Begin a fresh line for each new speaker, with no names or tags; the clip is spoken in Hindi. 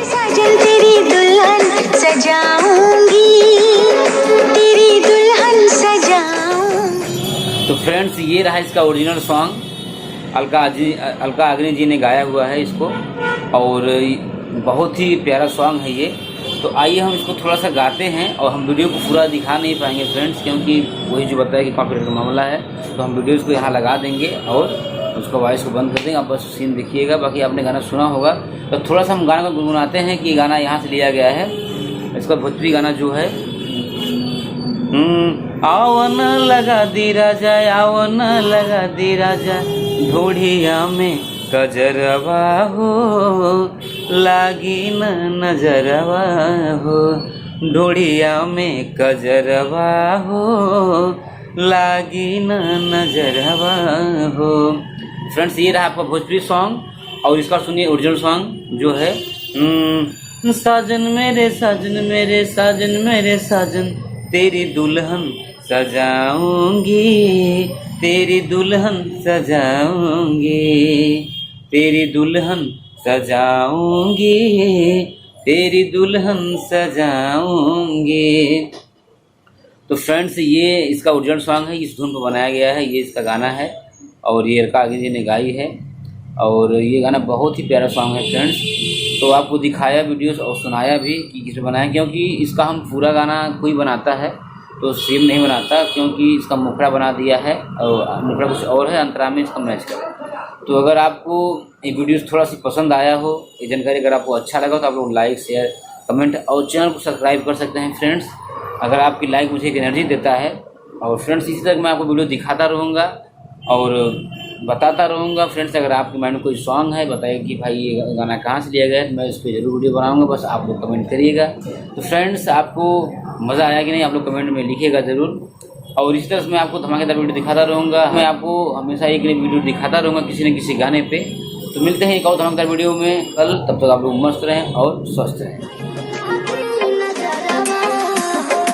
सजन तेरी दुल्हन सजाऊंगी, तेरी दुल्हन सजाऊंगी।
तो फ्रेंड्स, ये रहा इसका ओरिजिनल सॉन्ग। अलका याग्निक जी ने गाया हुआ है इसको और बहुत ही प्यारा सॉन्ग है ये। तो आइए हम इसको थोड़ा सा गाते हैं और हम वीडियो को पूरा दिखा नहीं पाएंगे फ्रेंड्स, क्योंकि वही जो बताया कि कॉपीराइट का मामला है। तो हम वीडियोज़ को यहाँ लगा देंगे और उसका वॉइस को बंद कर देंगे। आप बस सीन देखिएगा, बाकी आपने गाना सुना होगा। तो थोड़ा सा हम गाना को गुनगुनाते हैं कि गाना यहाँ से लिया गया है। इसका भोजपुरी गाना जो है, आवन लगा दी राजा, आवन लगा दी राजा, ढोढ़िया में कजरवा हो, लागी न नजरवा हो, ढोढ़िया में कजरवा हो, लागी न नजरवा हो। फ्रेंड्स, ये रहा आपका भोजपुरी सॉन्ग और इसका सुनिए ओरिजिनल सॉन्ग जो है, साजन मेरे साजन मेरे साजन मेरे साजन, तेरी दुल्हन सजाऊंगी, तेरी दुल्हन सजाऊंगी, तेरी दुल्हन सजाऊंगी, तेरी दुल्हन सजाऊंगी। तो फ्रेंड्स, ये इसका ओरिजिनल सॉन्ग है, इस धुन पर बनाया गया है, ये इसका गाना है और ये अलका याग्निक जी ने गाई है। और ये गाना बहुत ही प्यारा सॉन्ग है फ्रेंड्स। तो आपको दिखाया वीडियोस और सुनाया भी कि किसे बनाया, क्योंकि इसका हम पूरा गाना कोई बनाता है तो सेम नहीं बनाता, क्योंकि इसका मुखड़ा बना दिया है और मुखड़ा कुछ और है, अंतरा में इसका मैच करें। तो अगर आपको ये वीडियोस थोड़ा सी पसंद आया हो, ये जानकारी अगर आपको अच्छा लगा तो आप लोग लाइक शेयर कमेंट और चैनल को सब्सक्राइब कर सकते हैं फ्रेंड्स। अगर आपकी लाइक मुझे एक एनर्जी देता है। और फ्रेंड्स, इसी तरह मैं आपको वीडियो दिखाता रहूँगा और बताता रहूँगा। फ्रेंड्स, अगर आपके माइंड में कोई सॉन्ग है, बताइए कि भाई ये गाना कहाँ से लिया गया है, मैं इस पर ज़रूर वीडियो बनाऊँगा, बस आप लोग कमेंट करिएगा। तो फ्रेंड्स, आपको मज़ा आया कि नहीं, आप लोग कमेंट में लिखिएगा ज़रूर। और इसी तरह से मैं आपको धमाकेदार वीडियो दिखाता रहूँगा। मैं आपको हमेशा एक वीडियो दिखाता रहूँगा किसी न किसी गाने पर। तो मिलते हैं एक और धमाकेदार वीडियो में कल। तब तक आप लोग मस्त रहें और स्वस्थ रहें।